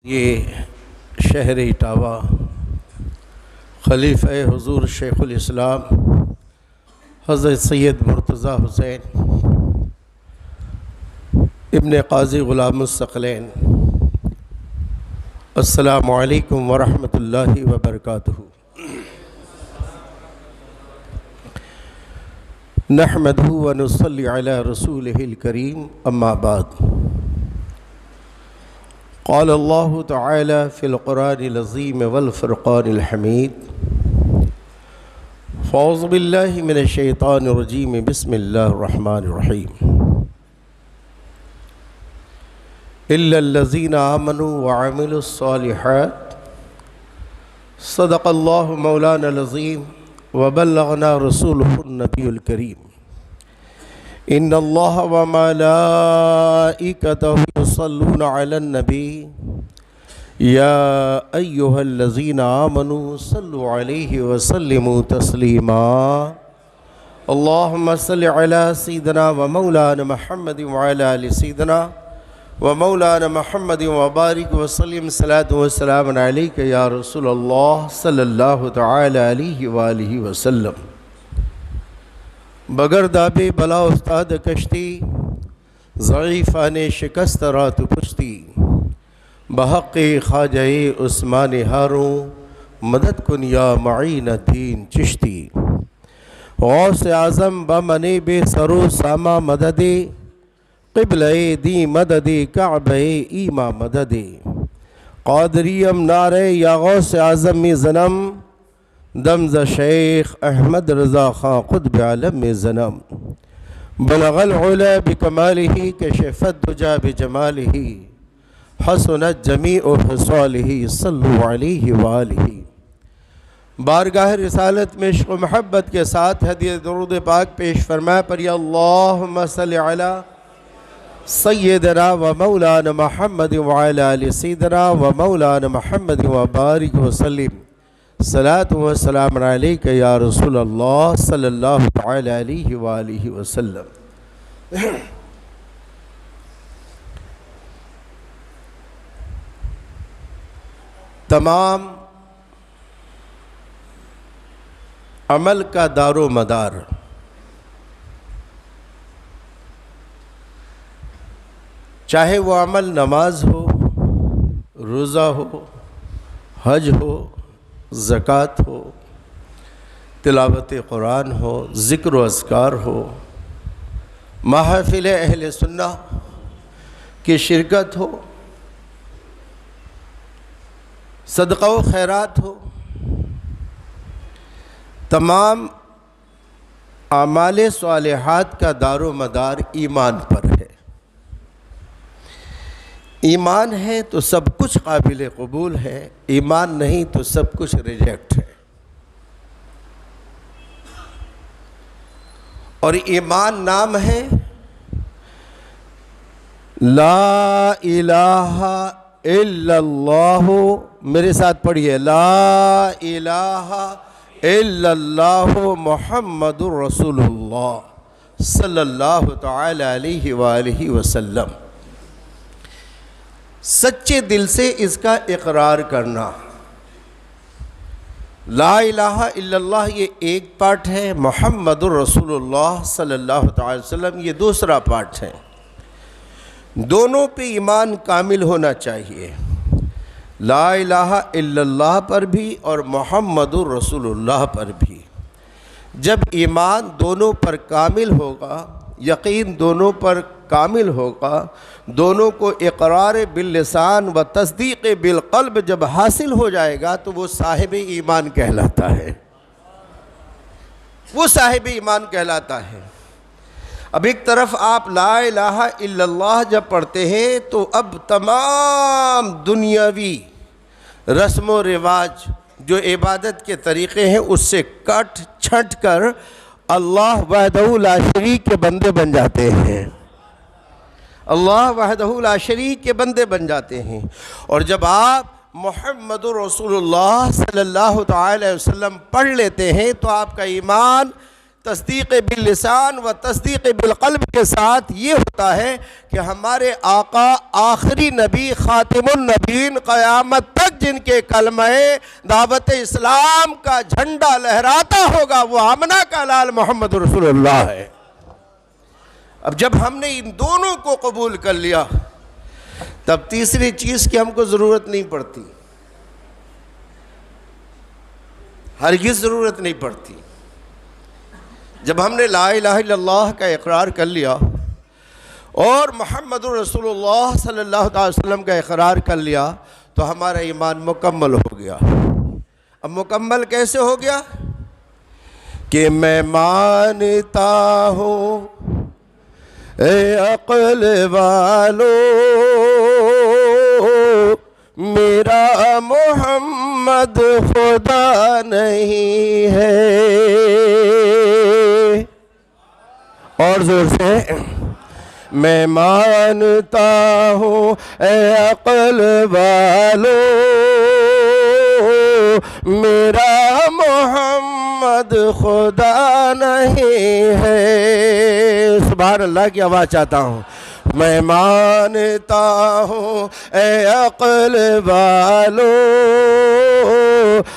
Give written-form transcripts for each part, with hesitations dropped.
یہ شہر اٹاوہ خلیفہ حضور شیخ الاسلام حضرت سید مرتضی حسین ابن قاضی غلام الثقلین السلام علیکم ورحمۃ اللہ وبرکاتہ۔ نحمدہ ونصلی علی رسولہ الکریم، اما بعد۔ قال اللہ تعالی فی القرآن العظیم والفرقان الحمید، فاعوذ باللہ من الشیطان الرجیم، بسم اللہ الرحمن الرحیم۔ الا الذین آمنوا وعملوا الصالحات صدق اللہ مولانا العظیم وبلغنا رسولہ النبی الکریم۔ ان اللہ وملائکتہ یصلون علی النبی یا ایہا الذین آمنوا صلوا علیہ وسلموا تسلیما۔ اللہم صل علی سیدنا ومولانا محمد وعلی آل سیدنا ومولانا محمد وبارک وسلم صلاۃ وسلام علیک یا رسول اللہ صلی اللہ تعالی علیہ وآلہ وسلم۔ بگر داب بلا استاد کشتی، ضعیفان شکست رات پشتی، بحق خواجہ عثمان ہاروں مدد کن یا معین دین چشتی۔ غوث اعظم بمنے بے سرو ساما مدد، قبلہ دی مدد کعبہ ایما مدد۔ قادریم نعرے یا غوث اعظم میں زنم، دمز شیخ احمد رضا خان قطب عالم میں زنم۔ بلغ العلا بکمالہ کشف الدجا بجمالہ، حسنت جمیع خصالہ صلو علیہ وآلہ۔ بارگاہ رسالت میں عشق و محبت کے ساتھ ہدیہ درود پاک پیش فرمائے پر یا اللہم صلی علی سیدنا و مولانا محمد وعلی آل سیدنا و مولانا محمد وبارک وسلم۔ صلاۃ و سلام علیک یا رسول اللہ صلی اللہ تعالی علیہ وآلہ وسلم۔ تمام عمل کا دار و مدار چاہے وہ عمل نماز ہو، روزہ ہو، حج ہو، زکوٰۃ ہو، تلاوت قرآن ہو، ذکر و اذکار ہو، محافل اہل سنہ کی شرکت ہو، صدقہ و خیرات ہو، تمام اعمال صالحات کا دار و مدار ایمان پر ہے۔ ایمان ہے تو سب کچھ قابل قبول ہے، ایمان نہیں تو سب کچھ ریجیکٹ ہے۔ اور ایمان نام ہے لا الہ الا اللہ، میرے ساتھ پڑھیے، لا الہ الا اللہ محمد رسول اللہ صلی اللہ تعالی علیہ وآلہ وسلم۔ سچے دل سے اس کا اقرار کرنا، لا الہ الا اللہ یہ ایک پارٹ ہے، محمد الرسول اللہ صلی اللہ تعالی وسلم یہ دوسرا پارٹ ہے۔ دونوں پہ ایمان کامل ہونا چاہیے، لا الہ الا اللہ پر بھی اور محمد الرسول اللہ پر بھی۔ جب ایمان دونوں پر کامل ہوگا، یقین دونوں پر کامل ہوگا، دونوں کو اقرار باللسان و تصدیق بالقلب جب حاصل ہو جائے گا تو وہ صاحب ایمان کہلاتا ہے، وہ صاحب ایمان کہلاتا ہے۔ اب ایک طرف آپ لا الہ الا اللہ جب پڑھتے ہیں تو اب تمام دنیاوی رسم و رواج جو عبادت کے طریقے ہیں اس سے کٹ چھٹ کر اللہ وحدہ لا شریک کے بندے بن جاتے ہیں، اللہ وحدہ لا شریک کے بندے بن جاتے ہیں۔ اور جب آپ محمد رسول اللہ صلی اللہ تعالی وسلم پڑھ لیتے ہیں تو آپ کا ایمان تصدیق باللسان و تصدیق بالقلب کے ساتھ یہ ہوتا ہے کہ ہمارے آقا آخری نبی خاتم النبیین قیامت تک جن کے کلمہ دعوت اسلام کا جھنڈا لہراتا ہوگا وہ آمنہ کا لال محمد رسول اللہ ہے۔ اب جب ہم نے ان دونوں کو قبول کر لیا تب تیسری چیز کی ہم کو ضرورت نہیں پڑتی، ہرگز ضرورت نہیں پڑتی۔ جب ہم نے لا الہ الا اللہ کا اقرار کر لیا اور محمد رسول اللہ صلی اللہ علیہ وسلم کا اقرار کر لیا تو ہمارا ایمان مکمل ہو گیا۔ اب مکمل کیسے ہو گیا؟ کہ میں مانتا ہوں اے عقل والو میرا محمد خدا نہیں ہے، اور زور سے میں مانتا ہوں اے عقل والو میرا محمد خدا نہیں ہے۔ سبحان اللہ کی آواز چاہتا ہوں۔ میں مانتا ہوں اے عقل والو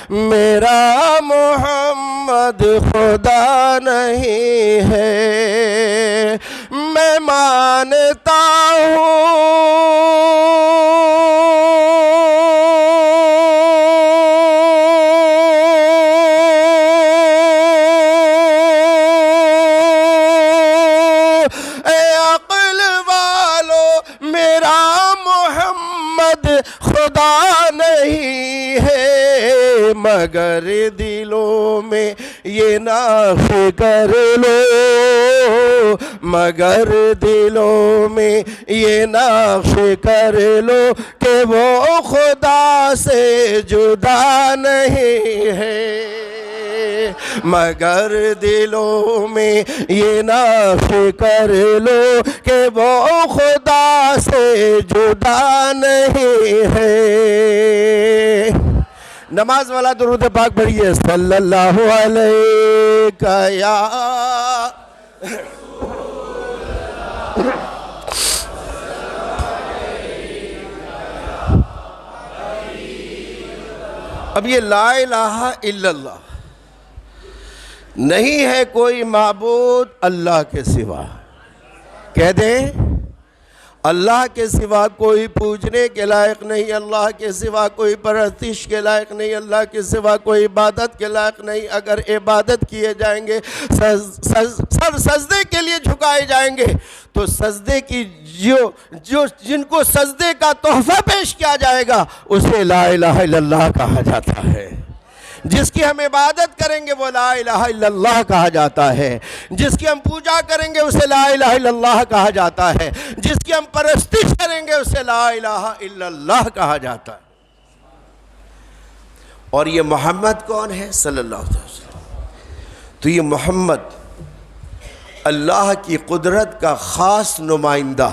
میرا محمد خدا نہیں ہے، میں مانتا خدا نہیں ہے، مگر دلوں میں یہ نقش کر لو، مگر دلوں میں یہ نقش کر لو کہ وہ خدا سے جدا نہیں ہے، مگر دلوں میں یہ نقش کر لو کہ وہ خدا سے جدا نہیں ہے۔ نماز والا درود پاک پڑھیے، صلی اللہ علیہ یا اب یہ لا الہ الا اللہ، نہیں ہے کوئی معبود اللہ کے سوا، کہہ دیں اللہ کے سوا کوئی پوجنے کے لائق نہیں، اللہ کے سوا کوئی پرستش کے لائق نہیں، اللہ کے سوا کوئی عبادت کے لائق نہیں۔ اگر عبادت کیے جائیں گے، سر سجدے کے لیے جھکائے جائیں گے تو سجدے کی جن کو سجدے کا تحفہ پیش کیا جائے گا اسے لا الہ الا اللہ کہا جاتا ہے۔ جس کی ہم عبادت کریں گے وہ لا الہ الا اللہ کہا جاتا ہے، جس کی ہم پوجا کریں گے اسے لا الہ الا اللہ کہا جاتا ہے، جس کی ہم پرستش کریں گے اسے لا الہ الا اللہ کہا جاتا ہے۔ اور یہ محمد کون ہے صلی اللہ علیہ وسلم؟ تو یہ محمد اللہ کی قدرت کا خاص نمائندہ،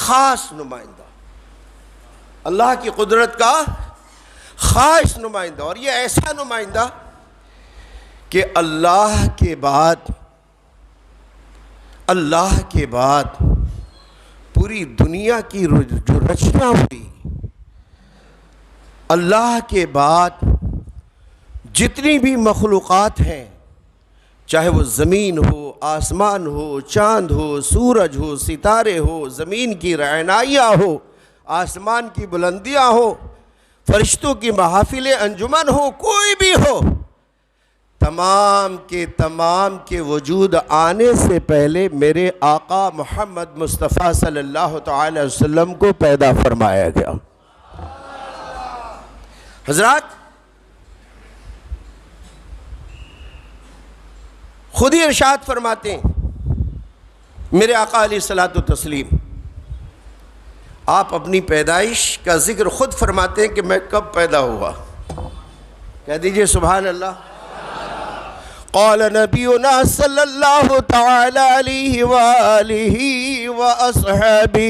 خاص نمائندہ، اللہ کی قدرت کا خاص نمائندہ، اور یہ ایسا نمائندہ کہ اللہ کے بعد پوری دنیا کی جو رچنا ہوئی، اللہ کے بعد جتنی بھی مخلوقات ہیں، چاہے وہ زمین ہو، آسمان ہو، چاند ہو، سورج ہو، ستارے ہو، زمین کی رعنائیاں ہو، آسمان کی بلندیاں ہو، فرشتوں کی محافل انجمن ہو، کوئی بھی ہو، تمام کے وجود آنے سے پہلے میرے آقا محمد مصطفیٰ صلی اللہ تعالی وسلم کو پیدا فرمایا گیا۔ حضرات خود ہی ارشاد فرماتے ہیں میرے آقا علیہ الصلوۃ والتسلیم، آپ اپنی پیدائش کا ذکر خود فرماتے ہیں کہ میں کب پیدا ہوا، کہہ دیجئے سبحان اللہ۔ قال نبینا صلی اللہ تعالی علیہ وآلہ وأصحابہ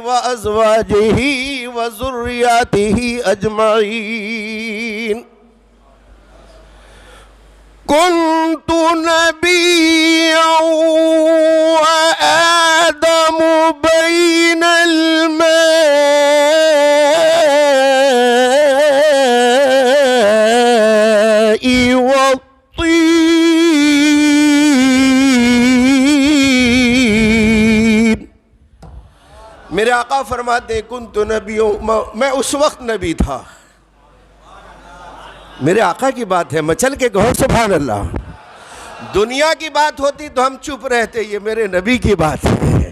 وأزواجہ وذریاتہ اجمعین، كنت نبيا وآدم بين الماء والطين. میرے آقا فرماتے ہیں کنت نبیوں، میں اس وقت نبی تھا. میرے آقا کی بات ہے، مچل کے کہو سبحان اللہ. دنیا کی بات ہوتی تو ہم چپ رہتے، یہ میرے نبی کی بات ہے.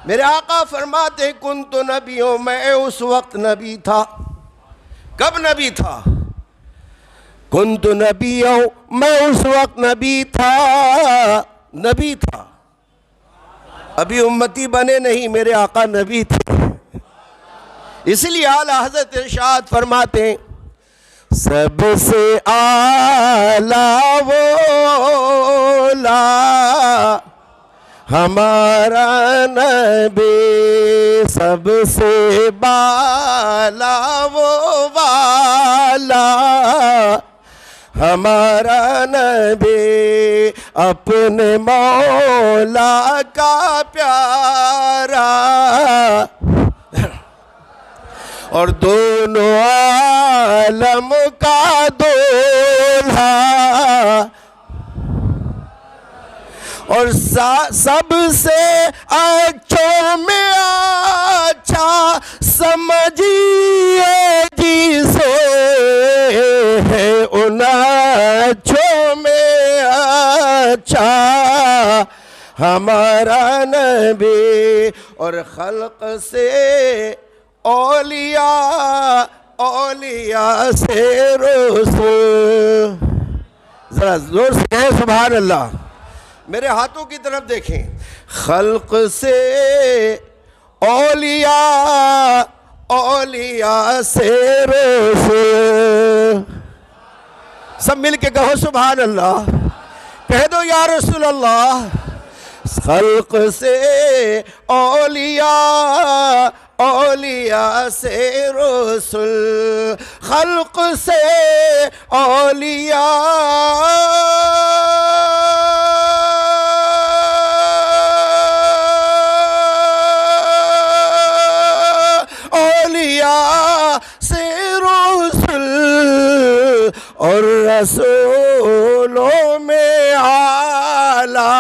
میرے آقا فرماتے ہیں کنت نبیوں، میں اس وقت نبی تھا. کب نبی تھا؟ کنت نبیوں، میں اس وقت نبی تھا. نبی تھا، ابھی امتی بنے نہیں، میرے آقا نبی تھے. اس لیے اعلیٰ حضرت ارشاد فرماتے ہیں سب سے اعلیٰ والا ہمارا نبی، سب سے بالا وہ والا ہمارا نبی، اپنے مولا کا پیارا اور دونوں عالم کا دولہا، اور سب سے اچھوں میں اچھا سمجھیے جسے ہے ان اچھوں میں اچھا ہمارا نبی. اور خلق سے اولیاء سے رسول. ذرا زور سے کہیں سبحان اللہ. میرے ہاتھوں کی طرف دیکھیں. خلق سے اولیاء سے رسول. سب مل کے کہو سبحان اللہ. کہہ دو یا رسول اللہ. خلق سے اولیاء سے رسول، خلق سے اولیاء سے رسول، اور رسولوں میں اعلیٰ.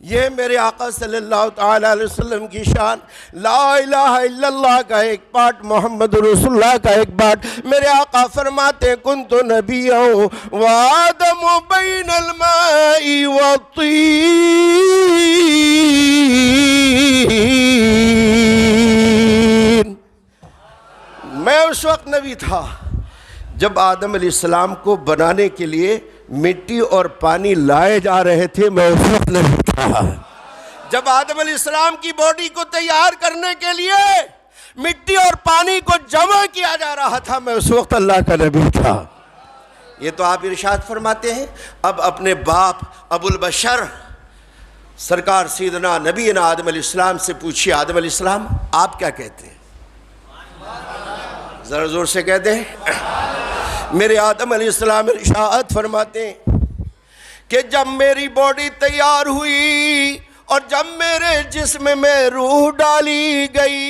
یہ میرے آقا صلی اللہ تعالی علیہ وسلم کی شان. لا الہ الا اللہ کا ایک پارٹ، محمد رسول اللہ کا ایک پارٹ. میرے آقا فرماتے کنت نبیًا وآدم بین الماء والطین. میں اس وقت نبی تھا جب آدم علیہ السلام کو بنانے کے لیے مٹی اور پانی لائے جا رہے تھے. میں اس وقت نبی تھا جب آدم علیہ السلام کی باڈی کو تیار کرنے کے لیے مٹی اور پانی کو جمع کیا جا رہا تھا. میں اس وقت اللہ کا نبی تھا. یہ تو آپ ارشاد فرماتے ہیں. اب اپنے باپ ابو البشر سرکار سیدنا نبینا آدم علیہ السلام سے پوچھیے آدم علیہ السلام آپ کیا کہتے ہیں؟ ذرا زور سے کہتے ہیں. میرے آدم علیہ السلام ارشاد فرماتے ہیں کہ جب میری باڈی تیار ہوئی اور جب میرے جسم میں روح ڈالی گئی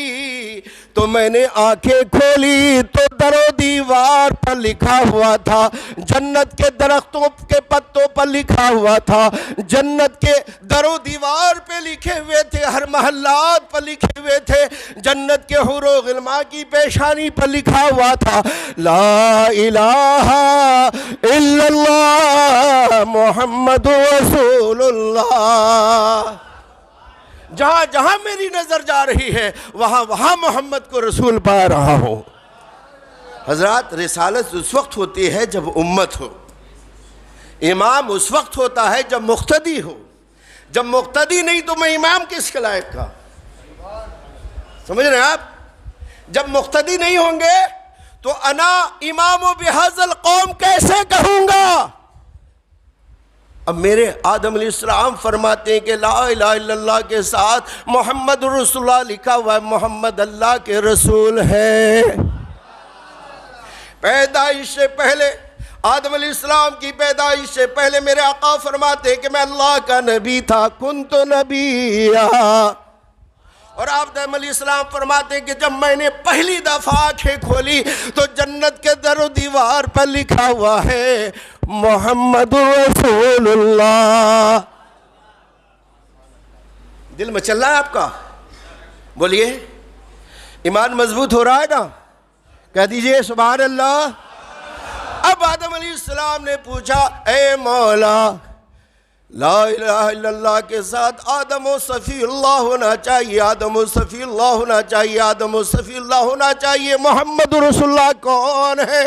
تو میں نے آنکھیں کھولی تو در و دیوار پر لکھا ہوا تھا، جنت کے درختوں کے پتوں پر لکھا ہوا تھا، جنت کے در و دیوار پہ لکھے ہوئے تھے، ہر محلات پر لکھے ہوئے تھے، جنت کے حور و غلمان کی پیشانی پر لکھا ہوا تھا لا الہ الا اللہ محمد رسول اللہ. جہاں جہاں میری نظر جا رہی ہے وہاں وہاں محمد کو رسول پا رہا ہوں. حضرات رسالت اس وقت ہوتی ہے جب امت ہو، امام اس وقت ہوتا ہے جب مقتدی ہو. جب مقتدی نہیں تو میں امام کس کے لائق کا؟ سمجھ رہے ہیں آپ؟ جب مقتدی نہیں ہوں گے تو انا امام بہذا القوم کیسے کہوں گا؟ اب میرے آدم علیہ السلام فرماتے ہیں کہ لا الہ الا اللہ کے ساتھ محمد رسول اللہ لکھا ہوا ہے، محمد اللہ کے رسول ہے۔ پیدائش سے پہلے، آدم علیہ السلام کی پیدائش سے پہلے میرے آقا فرماتے ہیں کہ میں اللہ کا نبی تھا، کنت نبیّا۔ اور آدم علیہ السلام فرماتے ہیں کہ جب میں نے پہلی دفعہ آنکھیں کھولی تو جنت کے در و دیوار پر لکھا ہوا ہے محمد رسول اللہ۔ دل میں چل رہا ہے آپ کا؟ بولیے، ایمان مضبوط ہو رہا ہے نا؟ کہہ دیجئے سبحان اللہ۔ اب آدم علیہ السلام نے پوچھا، اے مولا، لا الہ الا اللہ کے ساتھ آدم و صفی اللہ ہونا چاہیے، آدم و صفی اللہ ہونا چاہیے، آدم و صفی اللہ ہونا چاہیے، محمد رسول اللہ کون ہے؟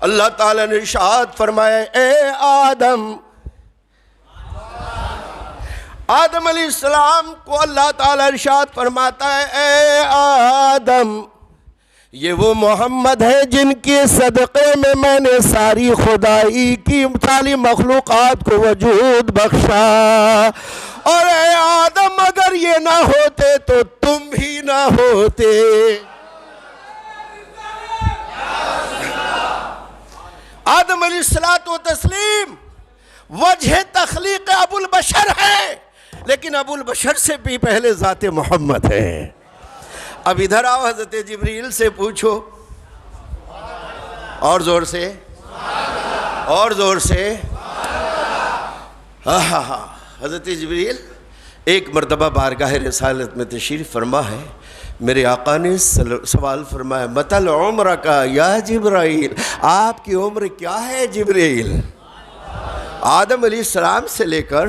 اللہ تعالیٰ نے ارشاد فرمایا، اے آدم۔ آدم علیہ السلام کو اللہ تعالیٰ ارشاد فرماتا ہے، اے آدم، یہ وہ محمد ہے جن کے صدقے میں نے ساری خدائی کی ساری مخلوقات کو وجود بخشا، اور اے آدم اگر یہ نہ ہوتے تو تم بھی نہ ہوتے۔ آدم علیہ السلام وجہ تخلیق ابو البشر ہے، لیکن ابو البشر سے بھی پہلے ذات محمد ہے۔ اب ادھر آؤ، حضرت جبریل سے پوچھو، اور زور سے، اور زور سے۔ حضرت جبریل ایک مرتبہ بارگاہ رسالت میں تشریف فرما ہے، میرے آقا نے سوال فرمایا، مطل عمر کا یا جبرائیل، آپ کی عمر کیا ہے جبریل؟ آدم علیہ السلام سے لے کر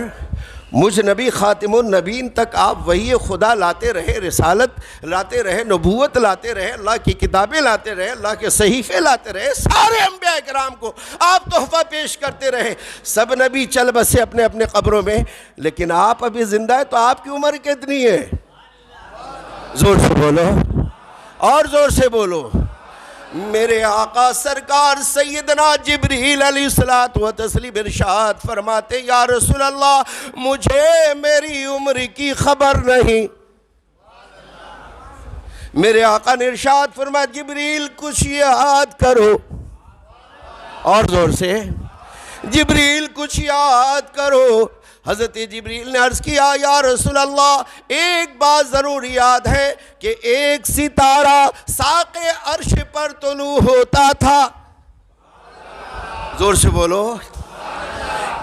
مجھ نبی خاتم النبین تک آپ وحی خدا لاتے رہے، رسالت لاتے رہے، نبوت لاتے رہے، اللہ کی کتابیں لاتے رہے، اللہ کے صحیفے لاتے رہے، سارے انبیاء کرام کو آپ تحفہ پیش کرتے رہے۔ سب نبی چل بسے اپنے اپنے قبروں میں، لیکن آپ ابھی زندہ ہے، تو آپ کی عمر کتنی ہے؟ زور سے بولو، اور زور سے بولو۔ میرے آقا سرکار سیدنا جبریل علیہ السلام ارشاد فرماتے، یا رسول اللہ، مجھے میری عمر کی خبر نہیں۔ میرے آقا نے ارشاد فرمایا، جبریل کچھ یاد کرو، اور زور سے، جبریل کچھ یاد کرو۔ حضرت جبریل نے عرض کیا، یا رسول اللہ، ایک بات ضرور یاد ہے کہ ایک ستارہ ساق عرش پر طلوع ہوتا تھا۔ زور سے بولو،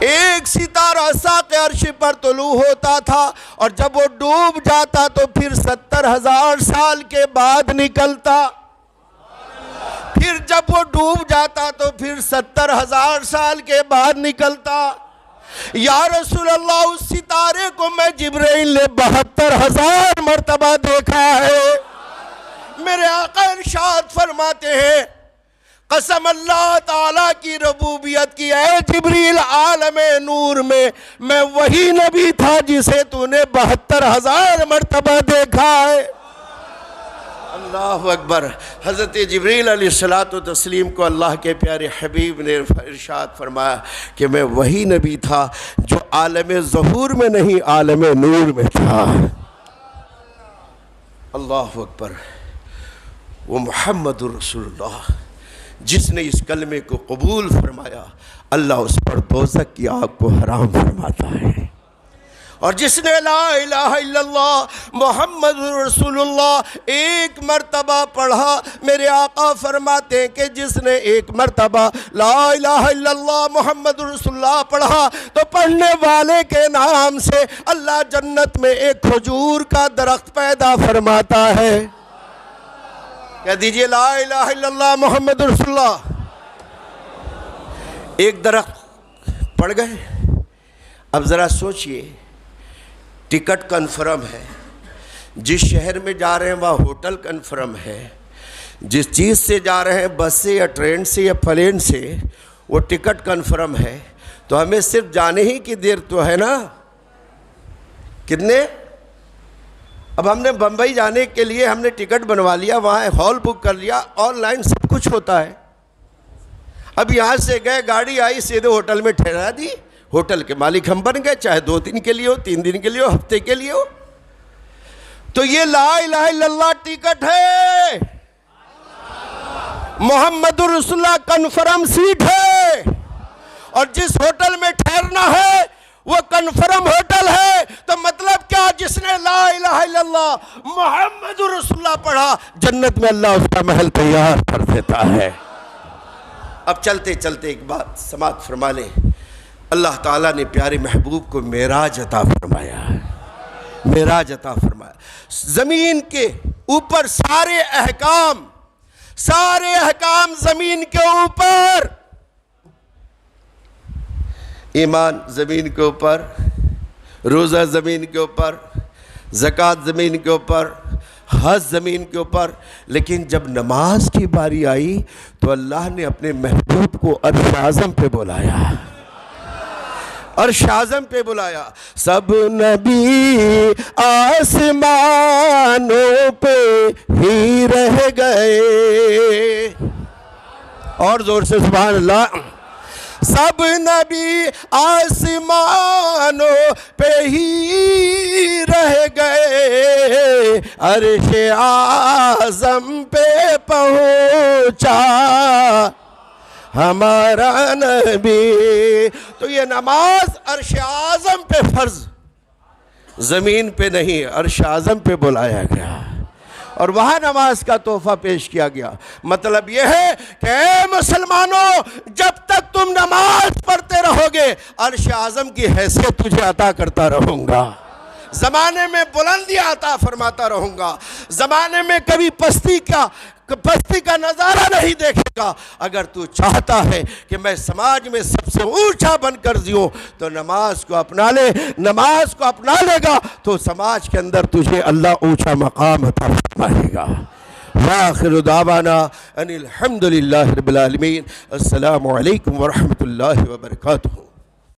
ایک ستارہ ساق عرش پر طلوع ہوتا تھا، اور جب وہ ڈوب جاتا تو پھر 70,000 سال کے بعد نکلتا، پھر جب وہ ڈوب جاتا تو پھر 70,000 سال کے بعد نکلتا۔ یا رسول اللہ، اس ستارے کو میں جبرائیل نے 72,000 مرتبہ دیکھا ہے۔ میرے آقا ارشاد فرماتے ہیں، قسم اللہ تعالیٰ کی ربوبیت کی، اے جبریل، عالم نور میں وہی نبی تھا جسے تو نے 72,000 مرتبہ دیکھا ہے۔ اللہ اکبر۔ حضرت جبریل علیہ السلام کو اللہ کے پیارے حبیب نے ارشاد فرمایا کہ میں وہی نبی تھا جو عالم ظہور میں نہیں، عالم نور میں تھا۔ اللہ اکبر۔ وہ محمد رسول اللہ جس نے اس کلمے کو قبول فرمایا، اللہ اس پر دوزخ کی آگ کو حرام فرماتا ہے، اور جس نے لا الہ الا اللہ محمد رسول اللہ ایک مرتبہ پڑھا، میرے آقا فرماتے ہیں کہ جس نے ایک مرتبہ لا الہ الا اللہ محمد رسول اللہ پڑھا تو پڑھنے والے کے نام سے اللہ جنت میں ایک کھجور کا درخت پیدا فرماتا ہے۔ کہہ دیجئے لا الہ الا اللہ محمد رسول اللہ۔ ایک درخت پڑ گئے۔ اب ذرا سوچئے، ٹکٹ کنفرم ہے، جس شہر میں جا رہے ہیں وہاں ہوٹل کنفرم ہے، جس چیز سے جا رہے ہیں بس سے یا ٹرین سے یا پلین سے وہ ٹکٹ کنفرم ہے، تو ہمیں صرف جانے ہی کی دیر تو ہے نا۔ کتنے؟ اب ہم نے بمبئی جانے کے لیے ہم نے ٹکٹ بنوا لیا، وہاں ہال بک کر لیا، آن لائن سب کچھ ہوتا ہے۔ اب یہاں سے گئے، گاڑی آئی، سیدھے ہوٹل میں ٹھہرا دی، ہوٹل کے مالک ہم بن گئے، چاہے 2 دن کے لیے ہو، 3 دن کے لیے ہو، ہفتے کے لیے ہو۔ تو یہ لا الہ الا اللہ ٹکٹ ہے، محمد رسول اللہ کنفرم سیٹ ہے، اور جس ہوٹل میں ٹھہرنا ہے وہ کنفرم ہوٹل ہے۔ تو مطلب کیا؟ جس نے لا الہ الا اللہ محمد رسول اللہ پڑھا، جنت میں اللہ اس کا محل تیار کر دیتا ہے۔ اب چلتے چلتے ایک بات سماعت فرما لیں، اللہ تعالیٰ نے پیارے محبوب کو معراج عطا فرمایا، معراج عطا فرمایا۔ زمین کے اوپر سارے احکام زمین کے اوپر، ایمان زمین کے اوپر، روزہ زمین کے اوپر، زکوٰۃ زمین کے اوپر، حج زمین کے اوپر، لیکن جب نماز کی باری آئی تو اللہ نے اپنے محبوب کو عرش اعظم پہ بلایا، عرش اعظم پہ بلایا۔ سب نبی آسمانوں پہ ہی رہ گئے، اور زور سے سبحان اللہ۔ سب نبی آسمانوں پہ ہی رہ گئے، عرش اعظم پہ پہنچا ہمارا نبی۔ تو یہ نماز عرش اعظم پہ فرض، زمین پہ نہیں، عرش اعظم پہ بلایا گیا، اور وہاں نماز کا تحفہ پیش کیا گیا۔ مطلب یہ ہے کہ اے مسلمانوں، جب تک تم نماز پڑھتے رہو گے، عرش اعظم کی حیثیت تجھے عطا کرتا رہوں گا، زمانے میں بلندی عطا فرماتا رہوں گا، زمانے میں کبھی پستی کا نظارہ نہیں دیکھے گا۔ اگر تو چاہتا ہے کہ میں سماج میں سب سے اونچا بن کر جیوں تو نماز کو اپنا لے، نماز کو اپنا لے گا تو سماج کے اندر تجھے اللہ اونچا مقام عطا فرمائے گا۔ وآخر دعوانا ان الحمدللہ رب العالمین۔ السلام علیکم ورحمۃ اللہ وبرکاتہ۔